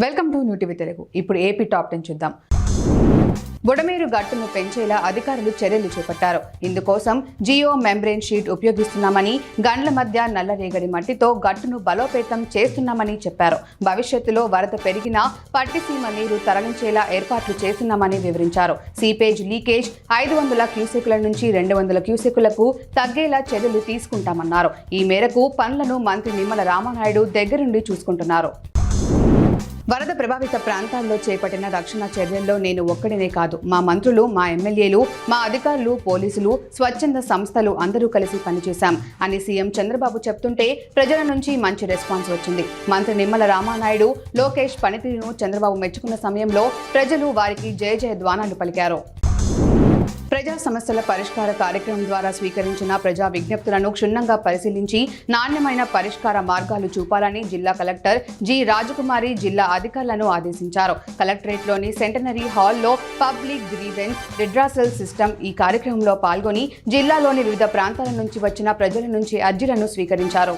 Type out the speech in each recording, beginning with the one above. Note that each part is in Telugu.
Welcome to new TV Telugu. ఇప్పుడు ఏపీ టాప్ 10 చూద్దాం. బుడమేరు గట్టును పెంచేలా అధికారులు చర్యలు చేపట్టారు. ఇందుకోసం జియో మెంబ్రేన్ షీట్ ఉపయోగిస్తున్నామని, గండ్ల మధ్య నల్లరేగడి మట్టితో గట్టును బలోపేతం చేస్తున్నామని చెప్పారు. భవిష్యత్తులో వరద పెరిగినా పట్టిసీమ నీరు తరలించేలా ఏర్పాట్లు చేస్తున్నామని వివరించారు. సీపేజ్ లీకేజ్ 500 క్యూసెక్కుల నుంచి 200 క్యూసెక్కులకు తగ్గేలా చర్యలు తీసుకుంటామన్నారు. ఈ మేరకు పనులను మంత్రి నిమ్మల రామానాయుడు దగ్గరుండి చూసుకుంటున్నారు. వరద ప్రభావిత ప్రాంతాల్లో చేపట్టిన రక్షణ చర్యల్లో నేను ఒక్కడినే కాదు, మా మంత్రులు, మా ఎమ్మెల్యేలు, మా అధికారులు, పోలీసులు, స్వచ్ఛంద సంస్థలు అందరూ కలిసి పనిచేశాం అని సీఎం చంద్రబాబు చెప్తుంటే ప్రజల నుంచి మంచి రెస్పాన్స్ వచ్చింది. మంత్రి నిమ్మల రామానాయుడు, లోకేష్ పనితీరును చంద్రబాబు మెచ్చుకున్న సమయంలో ప్రజలు వారికి జయ జయధ్వానాలు పలికారు. ప్రజా సమస్యల పరిష్కార కార్యక్రమం ద్వారా స్వీకరించిన ప్రజా విజ్ఞప్తులను క్షుణ్ణంగా పరిశీలించి నాణ్యమైన పరిష్కార మార్గాలు చూపాలని జిల్లా కలెక్టర్ జి రాజకుమారి జిల్లా అధికారులను ఆదేశించారు. కలెక్టరేట్లోని సెంటనరీ హాల్లో పబ్లిక్ గ్రీవెన్స్ రిడ్రాసల్ సిస్టమ్ ఈ కార్యక్రమంలో పాల్గొని జిల్లాలోని వివిధ ప్రాంతాల నుంచి వచ్చిన ప్రజల నుంచి అర్జీలను స్వీకరించారు.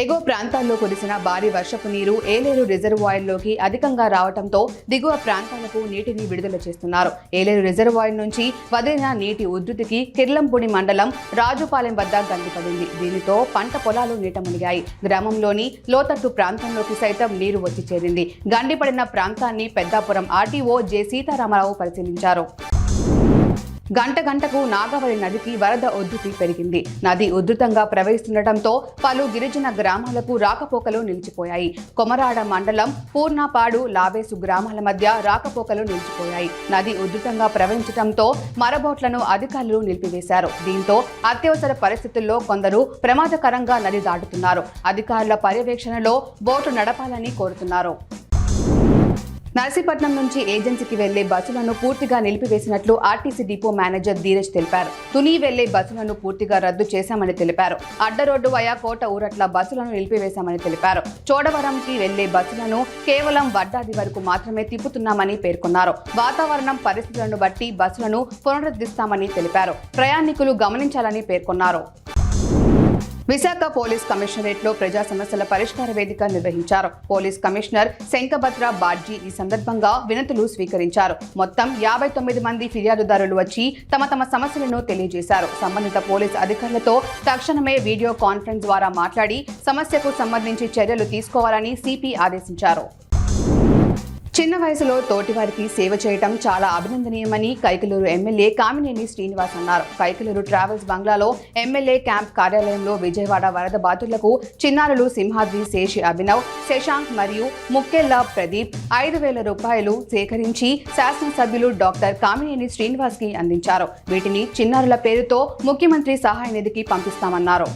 ఎగువ ప్రాంతాల్లో కురిసిన భారీ వర్షపు నీరు ఏలేరు రిజర్వాయర్లోకి అధికంగా రావడంతో దిగువ ప్రాంతాలకు నీటిని విడుదల చేస్తున్నారు. ఏలేరు రిజర్వాయర్ నుంచి వదిలిన నీటి ఉధృతికి కిర్లంపూడి మండలం రాజుపాలెం వద్ద గండిపడింది. దీనితో పంట పొలాలు నీట మునిగాయి. గ్రామంలోని లోతట్టు ప్రాంతంలోకి సైతం నీరు వచ్చి చేరింది. గండిపడిన ప్రాంతాన్ని పెద్దాపురం ఆర్టీఓ జె సీతారామరావు పరిశీలించారు. గంటకు నాగావళి నదికి వరద ఉధృతి పెరిగింది. నది ఉధృతంగా ప్రవహిస్తుండటంతో పలు గిరిజన గ్రామాలకు రాకపోకలు నిలిచిపోయాయి. కొమరాడ మండలం పూర్ణపాడు, లావేసు గ్రామాల మధ్య రాకపోకలు నిలిచిపోయాయి. నది ఉధృతంగా ప్రవహించడంతో మరబోట్లను అధికారులు నిలిపివేశారు. దీంతో అత్యవసర పరిస్థితుల్లో కొందరు ప్రమాదకరంగా నది దాటుతున్నారు. అధికారుల పర్యవేక్షణలో బోటు నడపాలని కోరుతున్నారు. నర్సీపట్నం నుంచి ఏజెన్సీకి వెళ్లే బస్సులను పూర్తిగా నిలిపివేసినట్లు ఆర్టీసీ డిపో మేనేజర్ ధీరజ్ తెలిపారు. తుని వెళ్లే బస్సులను పూర్తిగా రద్దు చేశామని తెలిపారు. అడ్డరోడ్డు వయా కోట ఊరట్ల బస్సులను నిలిపివేశామని తెలిపారు. చోడవరంకి వెళ్లే బస్సులను కేవలం వడ్డాది వరకు మాత్రమే తిప్పుతున్నామని పేర్కొన్నారు. వాతావరణం పరిస్థితులను బట్టి బస్సులను పునరుద్ధరిస్తామని తెలిపారు. ప్రయాణికులు గమనించాలని పేర్కొన్నారు. విశాఖ పోలీస్ కమిషనరేట్లో ప్రజా సమస్యల పరిష్కార వేదిక నిర్వహించారు. పోలీస్ కమిషనర్ శంఖభద్ర బాడ్జీ ఈ సందర్భంగా వినతులు స్వీకరించారు. మొత్తం 59 మంది ఫిర్యాదుదారులు వచ్చి తమ సమస్యలను తెలియజేశారు. సంబంధిత పోలీస్ అధికారులతో తక్షణమే వీడియో కాన్ఫరెన్స్ ద్వారా మాట్లాడి సమస్యకు సంబంధించి చర్యలు తీసుకోవాలని సిపి ఆదేశించారు. చిన్న వయసులో తోటివారికి సేవ చేయటం చాలా అభినందనీయమని కైకలూరు ఎమ్మెల్యే కామినేని శ్రీనివాస్ అన్నారు. కైకలూరు ట్రావెల్స్ బంగ్లాలో ఎమ్మెల్యే క్యాంప్ కార్యాలయంలో విజయవాడ వరద బాధితులకు చిన్నారులు సింహాద్రి శేషి అభినవ్, శశాంక్ మరియు ముక్కెళ్ల ప్రదీప్ 5,000 రూపాయలు సేకరించి శాసనసభ్యులు డాక్టర్ కామినేని శ్రీనివాస్ కి అందించారు. వీటిని చిన్నారుల పేరుతో ముఖ్యమంత్రి సహాయ నిధికి పంపిస్తామన్నారు.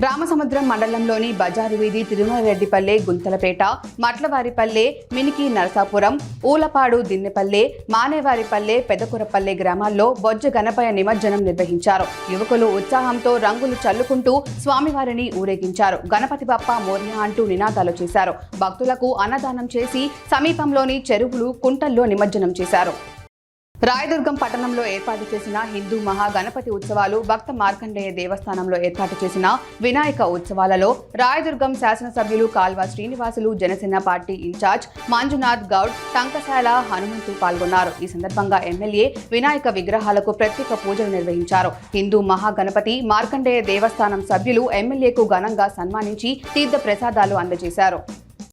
రామసముద్రం మండలంలోని బజారు వీధి, తిరుమలరెడ్డిపల్లె, గుంతలపేట, మట్లవారిపల్లె, మినికి నరసాపురం, ఊలపాడు, దిన్నెపల్లె, మానేవారిపల్లె, పెదకూరపల్లె గ్రామాల్లో బొజ్జ గణపయ్య నిమజ్జనం నిర్వహించారు. యువకులు ఉత్సాహంతో రంగులు చల్లుకుంటూ స్వామివారిని ఊరేగించారు. గణపతి బప్ప మోర్య అంటూ నినాదాలు చేశారు. భక్తులకు అన్నదానం చేసి సమీపంలోని చెరువులు, కుంటల్లో నిమజ్జనం చేశారు. రాయదుర్గం పట్టణంలో ఏర్పాటు చేసిన హిందూ మహాగణపతి ఉత్సవాలు, భక్త మార్కండేయ దేవస్థానంలో ఏర్పాటు చేసిన వినాయక ఉత్సవాలలో రాయదుర్గం శాసనసభ్యులు కాల్వ శ్రీనివాసులు, జనసేన పార్టీ ఇన్ఛార్జ్ మంజునాథ్ గౌడ్, టంకశాల హనుమంతు పాల్గొన్నారు. ఈ సందర్భంగా ఎమ్మెల్యే వినాయక విగ్రహాలకు ప్రత్యేక పూజలు నిర్వహించారు. హిందూ మహాగణపతి మార్కండేయ దేవస్థానం సభ్యులు ఎమ్మెల్యేకు ఘనంగా సన్మానించి తీర్థ ప్రసాదాలు అందజేశారు.